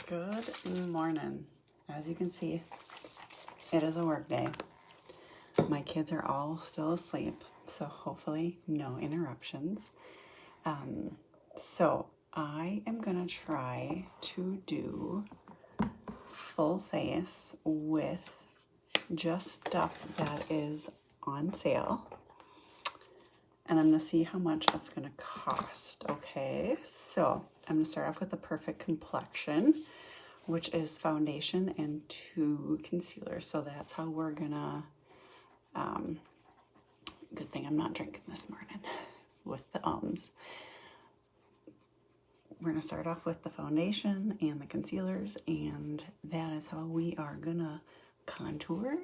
Good morning. As you can see, it is a work day. My kids are all still asleep, so hopefully no interruptions. So I am gonna try to do full face with just stuff that is on sale. And I'm gonna see how much that's gonna cost. Okay, so I'm gonna start off with the Perfect Complexion, which is foundation and 2 concealers. So that's how we're gonna, good thing I'm not drinking this morning with the ums. We're gonna start off with the foundation and the concealers, and that is how we are gonna contour.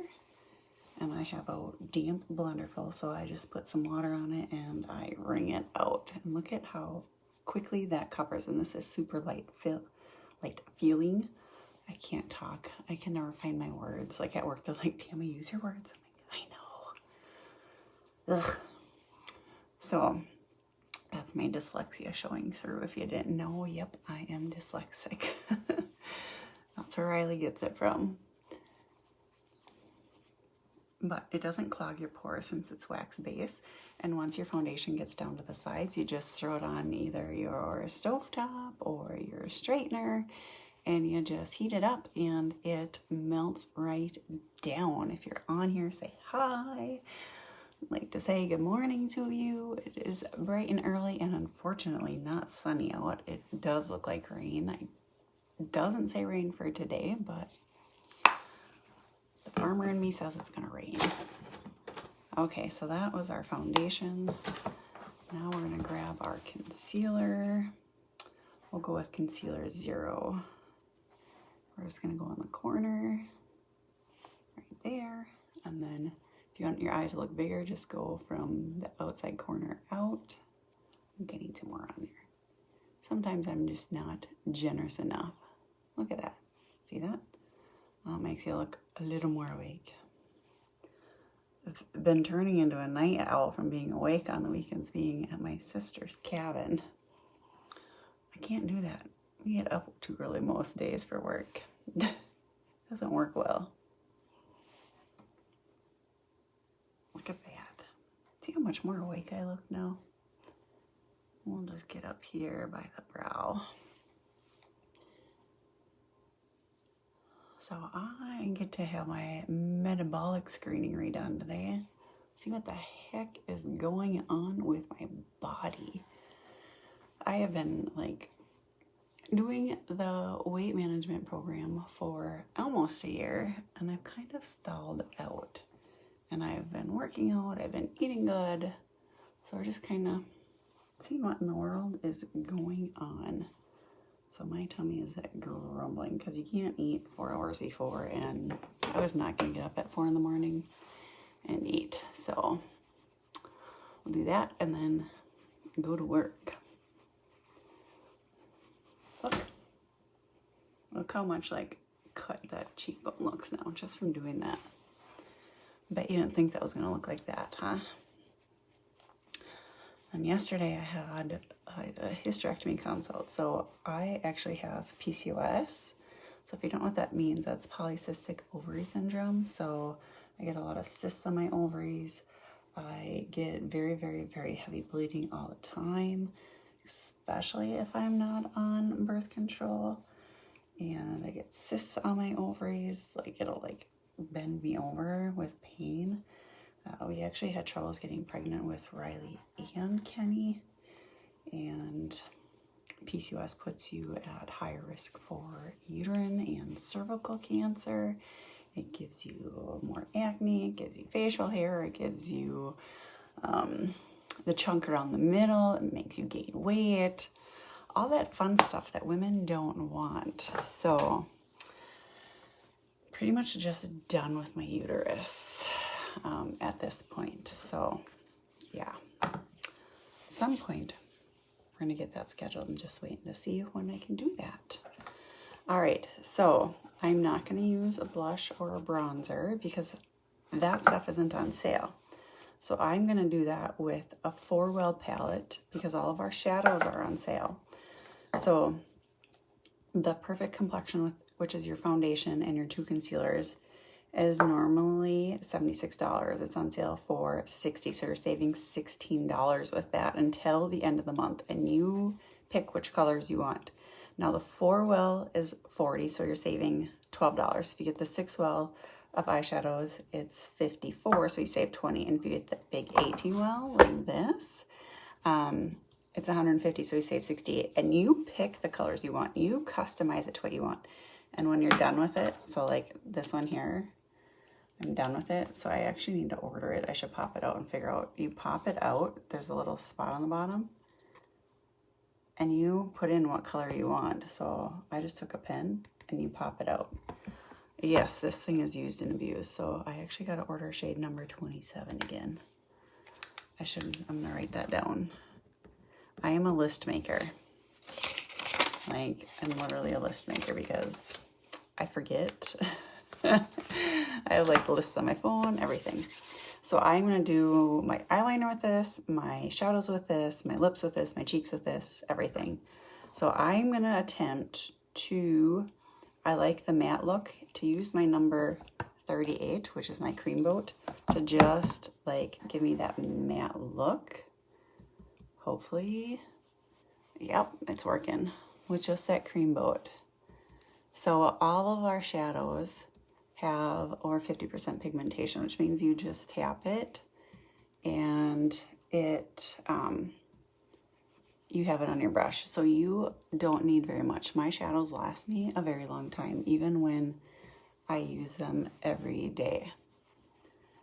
And I have a damp blender full, so I just put some water on it and I wring it out. And look at how quickly that covers. And this is super light feeling. I can't talk. I can never find my words. Like at work, they're like, Tammy, use your words. I'm like, I know. Ugh. So that's my dyslexia showing through. If you didn't know, yep, I am dyslexic. That's where Riley gets it from. But it doesn't clog your pores since it's wax base. And once your foundation gets down to the sides, you just throw it on either your stovetop or your straightener, and you just heat it up and it melts right down. If you're on here, say hi. I'd like to say good morning to you. It is bright and early and unfortunately not sunny out. It does look like rain. It doesn't say rain for today, but the farmer in me says it's gonna rain. Okay, so that was our foundation. Now we're gonna grab our concealer. We'll go with concealer 0. We're just gonna go in the corner, right there. And then if you want your eyes to look bigger, just go from the outside corner out. I'm getting some more on there. Sometimes I'm just not generous enough. Look at that, see that? Well, it makes you look a little more awake. I've been turning into a night owl from being awake on the weekends, being at my sister's cabin. I can't do that. We get up too early most days for work. Doesn't work well. Look at that. See how much more awake I look now? We'll just get up here by the brow. So I get to have my metabolic screening redone today. See what the heck is going on with my body. I have been doing the weight management program for almost a year, and I've kind of stalled out. And I've been working out, I've been eating good. So we're just kind of seeing what in the world is going on. So my tummy is grumbling because you can't eat 4 hours before, and I was not going to get up at 4 in the morning and eat. So we'll do that and then go to work. Look how much cut that cheekbone looks now just from doing that. Bet you didn't think that was going to look like that, huh? And yesterday I had a hysterectomy consult. So I actually have PCOS. So if you don't know what that means, that's polycystic ovary syndrome. So I get a lot of cysts on my ovaries. I get very, very, very heavy bleeding all the time, especially if I'm not on birth control. And I get cysts on my ovaries. It'll bend me over with pain. We actually had troubles getting pregnant with Riley and Kenny, and PCOS puts you at higher risk for uterine and cervical cancer. It gives you more acne, it gives you facial hair, it gives you the chunk around the middle, it makes you gain weight, all that fun stuff that women don't want. So pretty much just done with my uterus at this point. So yeah, at some point we're gonna get that scheduled and just waiting to see when I can do that. All right, so I'm not gonna use a blush or a bronzer because that stuff isn't on sale. So I'm gonna do that with a 4-well palette because all of our shadows are on sale. So the perfect complexion, with which is your foundation and your 2 concealers, is normally $76. It's on sale for $60, so you're saving $16 with that until the end of the month, and you pick which colors you want. Now the 4 well is $40, so you're saving $12. If you get the 6 well of eyeshadows, it's $54, so you save $20. And if you get the big 18 well like this, it's $150, so you save $68. And you pick the colors you want. You customize it to what you want. And when you're done with it, so like this one here, I'm done with it, so I actually need to order it. I should pop it out and figure out. You pop it out, there's a little spot on the bottom, and you put in what color you want. So I just took a pen and you pop it out. Yes, this thing is used and abused, so I actually got to order shade number 27 again. I'm gonna write that down. I am a list maker. Like, I'm literally a list maker because I forget. I have like lists on my phone, everything. So I'm going to do my eyeliner with this, my shadows with this, my lips with this, my cheeks with this, everything. So I'm going to attempt to, I like the matte look, to use my number 38, which is my cream boat, to just like give me that matte look. Hopefully, yep, it's working with just that cream boat. So all of our shadows have over 50% pigmentation, which means you just tap it and it you have it on your brush. So you don't need very much. My shadows last me a very long time, even when I use them every day.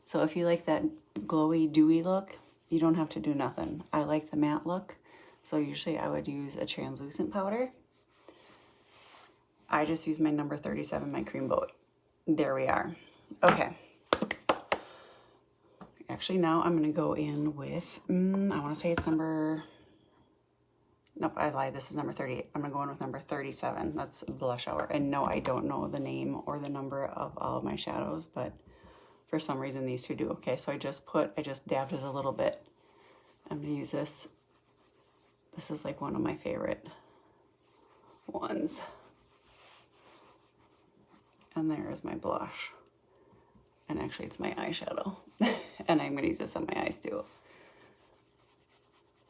So if you like that glowy, dewy look, you don't have to do nothing. I like the matte look, so usually I would use a translucent powder. I just use my number 37, my cream boat. There we are. Okay. Actually, now I'm going to go in with, I want to say it's number, nope, I lied. This is number 38. I'm going to go in with number 37. That's Blush Hour. And no, I don't know the name or the number of all of my shadows, but for some reason these two do. Okay, so I just dabbed it a little bit. I'm going to use this. This is like one of my favorite ones. And there is my blush. And actually it's my eyeshadow. And I'm gonna use this on my eyes too.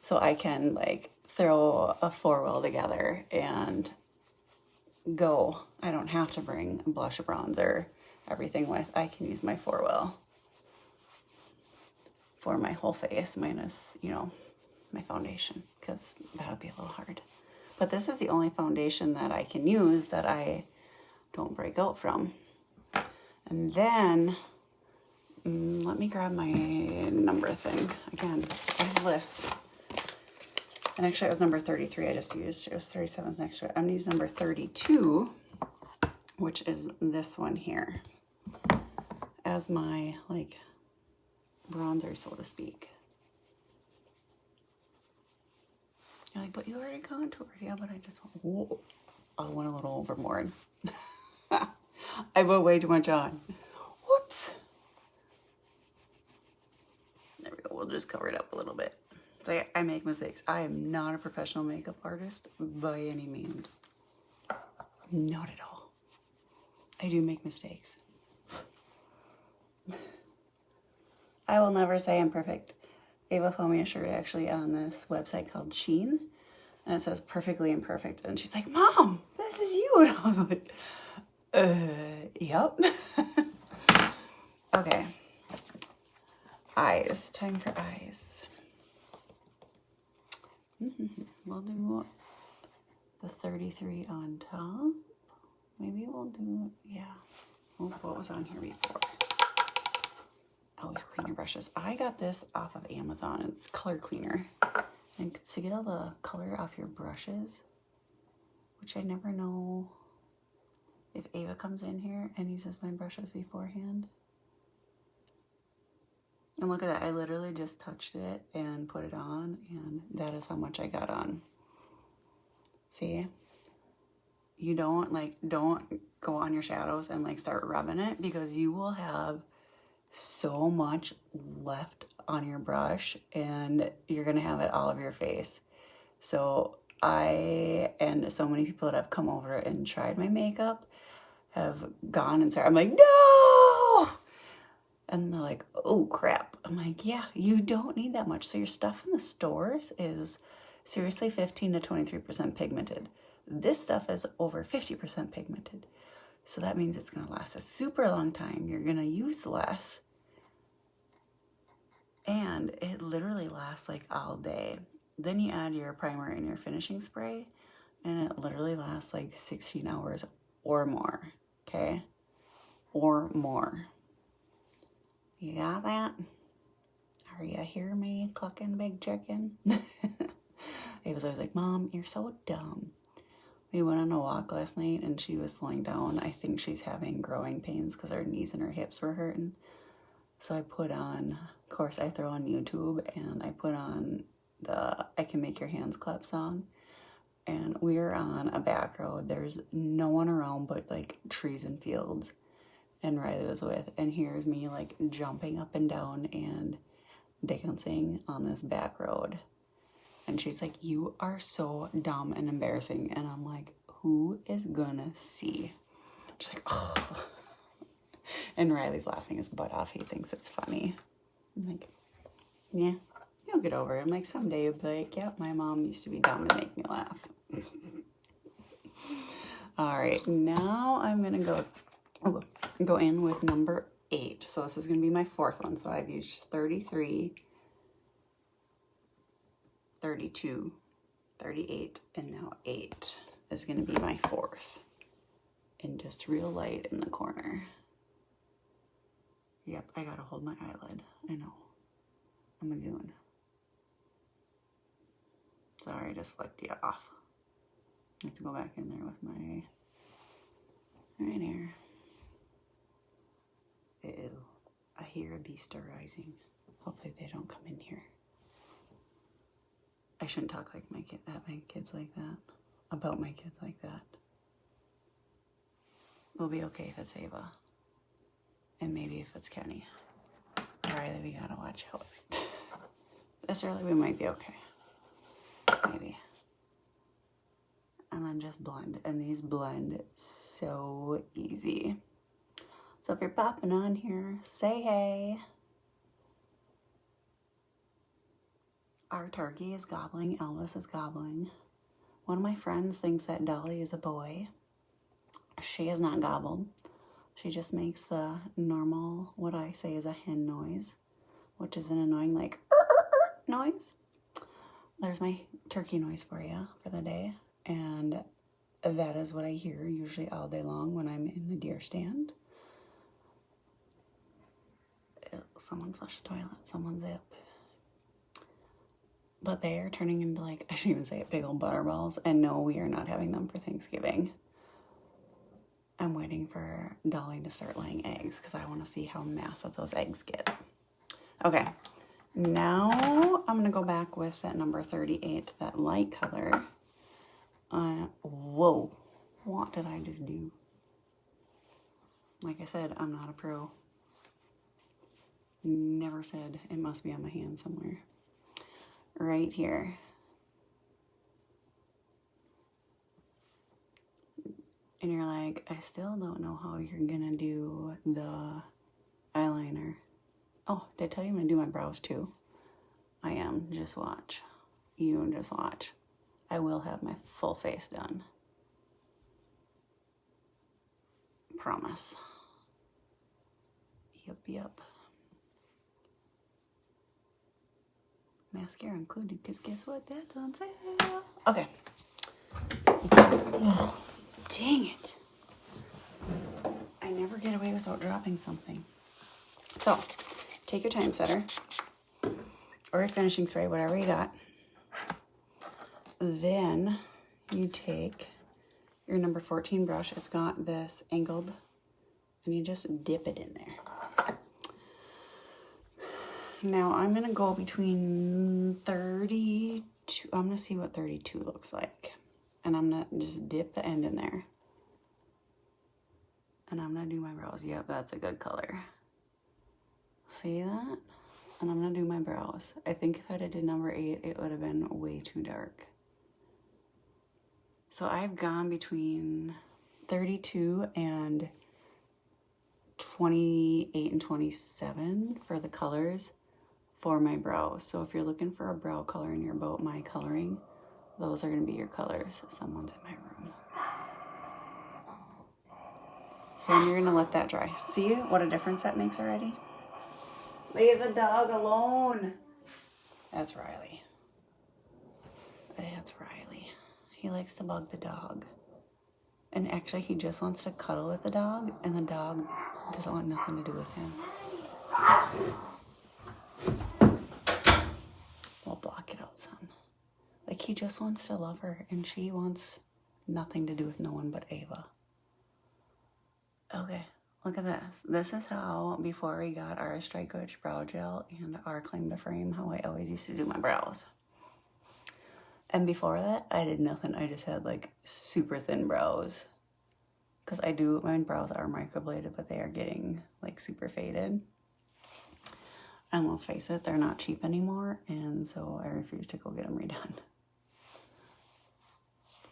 So I can like throw a 4 well together and go. I don't have to bring a blush, a bronzer, everything with. I can use my 4 well for my whole face, minus, you know, my foundation, because that would be a little hard. But this is the only foundation that I can use that I don't break out from. And then let me grab my number thing again. I have lists, and actually it was number 33 I just used. It was 37's next to it. I'm gonna use number 32, which is this one here, as my like bronzer, so to speak. You're like, but you already contoured. Yeah, but I just went, whoa, I went a little overboard. I put way too much on. Whoops. There we go. We'll just cover it up a little bit. So I make mistakes. I am not a professional makeup artist by any means. Not at all. I do make mistakes. I will never say I'm perfect. Ava found me a shirt actually on this website called Shein, and it says perfectly imperfect. And she's like, Mom, this is you. And I was like, yep. Okay. Eyes. Time for eyes. We'll do the 33 on top. Maybe we'll do, yeah. Oh, what was on here before? Always clean your brushes. I got this off of Amazon. It's color cleaner. And to get all the color off your brushes, which I never know if Ava comes in here and uses my brushes beforehand. And look at that. I literally just touched it and put it on, and that is how much I got on. See? You don't go on your shadows and like start rubbing it, because you will have so much left on your brush and you're gonna have it all over your face. So I and so many people that have come over and tried my makeup have gone and started, I'm like, no! And they're like, oh crap. I'm like, yeah, you don't need that much. So your stuff in the stores is seriously 15 to 23% pigmented. This stuff is over 50% pigmented. So that means it's gonna last a super long time. You're gonna use less. And it literally lasts like all day. Then you add your primer and your finishing spray, and it literally lasts like 16 hours or more, okay? Or more. You got that? Are you hear me clucking, big chicken? He was always like, Mom, you're so dumb. We went on a walk last night and she was slowing down. I think she's having growing pains because her knees and her hips were hurting. So I put on, of course, I throw on YouTube and I put on the I Can Make Your Hands Clap song. And we're on a back road. There's no one around but like trees and fields. And Riley was with. And here's me like jumping up and down and dancing on this back road. And she's like, you are so dumb and embarrassing. And I'm like, who is gonna see? She's like, oh. And Riley's laughing his butt off. He thinks it's funny. I'm like, yeah, you'll get over it. I'm like, someday you'll be like, yeah, my mom used to be dumb and make me laugh. All right, now I'm gonna go in with number 8. So this is gonna be my 4th one. So I've used 33, 32, 38, and now 8 is gonna be my 4th. And just real light in the corner. Yep, I gotta hold my eyelid. I know. I'm a goon. Sorry, I just flicked you off. Let's go back in there with my right here. Ew. I hear a beast arising. Hopefully they don't come in here. I shouldn't talk like my kids like that. About my kids like that. We'll be okay if it's Ava. And maybe if it's Kenny. Riley, we gotta watch out. This early we might be okay. Maybe. And then just blend. And these blend so easy. So if you're popping on here, say hey. Our turkey is gobbling. Elvis is gobbling. One of my friends thinks that Dolly is a boy. She is not gobbled. She just makes the normal, what I say is a hen noise, which is an annoying like noise. There's my turkey noise for you for the day. And that is what I hear usually all day long when I'm in the deer stand. Someone flushed the toilet, someone zip. But they are turning into like, I shouldn't even say it, big old butterballs. And no, we are not having them for Thanksgiving. I'm waiting for Dolly to start laying eggs because I want to see how massive those eggs get. Okay, now I'm going to go back with that number 38, that light color. Whoa, what did I just do? Like I said, I'm not a pro. Never said it must be on my hand somewhere. Right here. And you're like, I still don't know how you're gonna do the eyeliner. Oh, did I tell you I'm gonna do my brows too? I am, just watch. You just watch. I will have my full face done. Promise. Yep. Mascara included, because guess what? That's on sale. Okay. Oh, dang it. I never get away without dropping something. So, take your time setter or your finishing spray, whatever you got. Then you take your number 14 brush. It's got this angled, and you just dip it in there. Now I'm going to go between 32. I'm going to see what 32 looks like. And I'm going to just dip the end in there. And I'm going to do my brows. Yep, that's a good color. See that? And I'm going to do my brows. I think if I had did number 8, it would have been way too dark. So I've gone between 32 and 28 and 27 for the colors for my brows. So if you're looking for a brow color and you're about my coloring, those are going to be your colors. Someone's in my room. So then you're going to let that dry. See what a difference that makes already? Leave the dog alone. That's Riley. That's Riley. He likes to bug the dog. And actually, he just wants to cuddle with the dog, and the dog doesn't want nothing to do with him. We'll block it out some. Like, he just wants to love her, and she wants nothing to do with no one but Ava. Okay, look at this. This is how, before we got our Strike Witch brow gel and our claim to frame, how I always used to do my brows. And before that, I did nothing. I just had like super thin brows. Because my brows are microbladed, but they are getting like super faded. And let's face it, they're not cheap anymore. And so I refuse to go get them redone.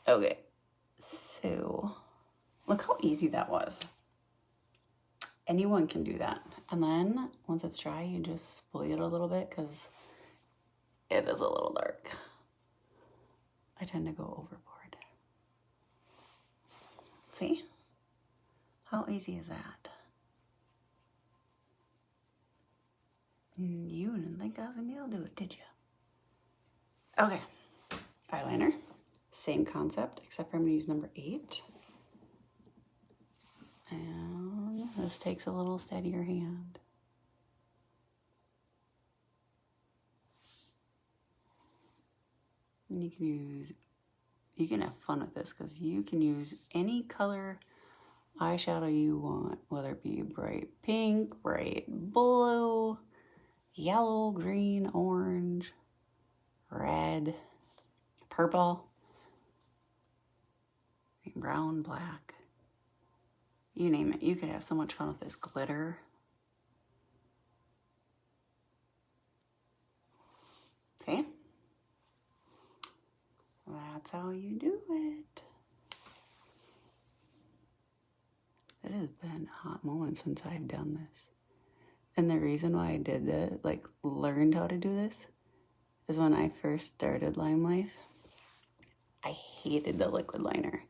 Okay, so look how easy that was. Anyone can do that. And then once it's dry, you just split it a little bit because it is a little dark. I tend to go overboard. See? How easy is that? You didn't think I was gonna be able to do it, did you? Okay. Eyeliner. Same concept, except for I'm gonna use number 8. And this takes a little steadier hand. And you can have fun with this because you can use any color eyeshadow you want, whether it be bright pink, bright blue, yellow, green, orange, red, purple, brown, black. You name it. You could have so much fun with this glitter. Okay. That's how you do it. It has been a hot moment since I've done this. And the reason why I did this, like learned how to do this, is when I first started Lime Life, I hated the liquid liner.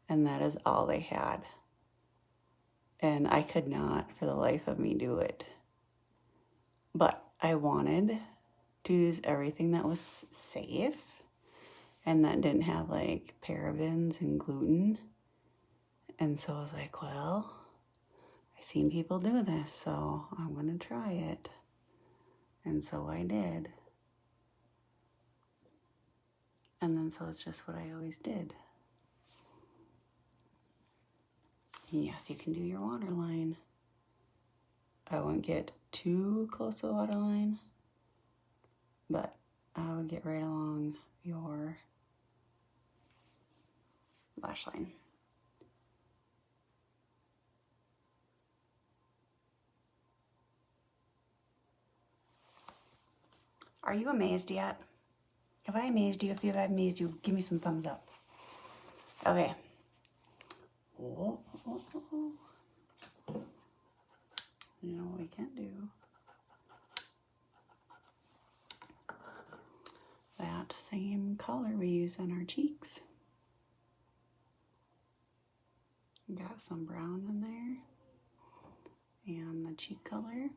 And that is all they had. And I could not, for the life of me, do it. But I wanted to use everything that was safe and that didn't have like parabens and gluten. And so I was like, well, I've seen people do this, so I'm gonna try it. And so I did. And then so it's just what I always did. Yes, you can do your waterline. I won't get too close to the waterline, but I would get right along your lash line. Are you amazed yet? Have I amazed you? If I've amazed you, give me some thumbs up. Okay. Oh. You know what we can't do? That same color we use on our cheeks. Got some brown in there. And the cheek color.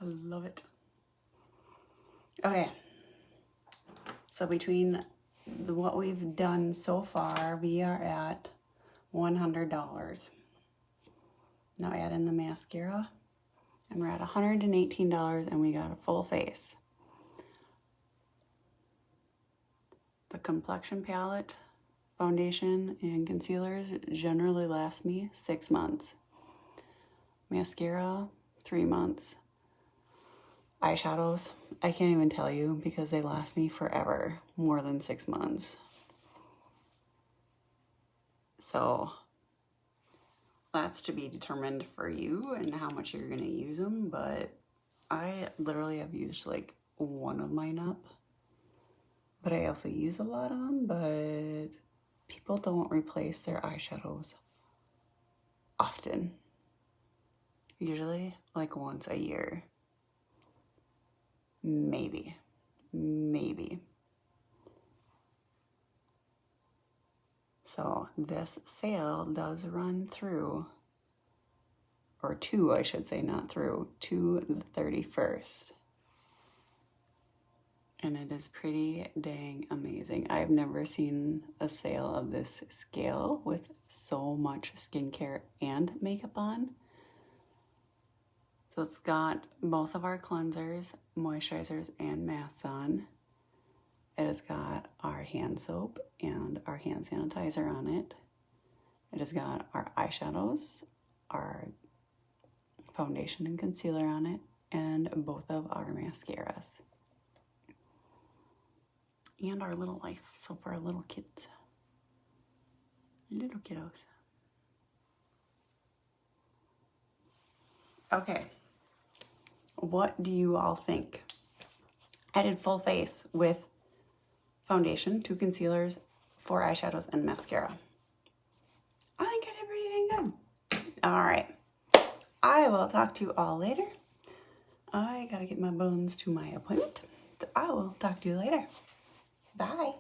I love it. Okay, so between what we've done so far, we are at $100. Now add in the mascara, and we're at $118, and we got a full face. The complexion palette, foundation, and concealers generally last me 6 months. Mascara, 3 months. eyeshadows, I can't even tell you because they last me forever, more than 6 months. So that's to be determined for you and how much you're gonna use them, but I literally have used like one of mine up, but I also use a lot of them, but people don't replace their eyeshadows often. Usually like once a year. Maybe. So this sale does run through, or to, I should say, not through, to the 31st. And it is pretty dang amazing. I've never seen a sale of this scale with so much skincare and makeup on. So it's got both of our cleansers, moisturizers, and masks on. It has got our hand soap and our hand sanitizer on it. It has got our eyeshadows, our foundation and concealer on it, and both of our mascaras. And our little life, so for our little kids. Little kiddos. Okay. What do you all think? I did full face with foundation, 2 concealers, 4 eyeshadows, and mascara. I think I did pretty dang good. All right. I will talk to you all later. I gotta get my bones to my appointment. I will talk to you later. Bye.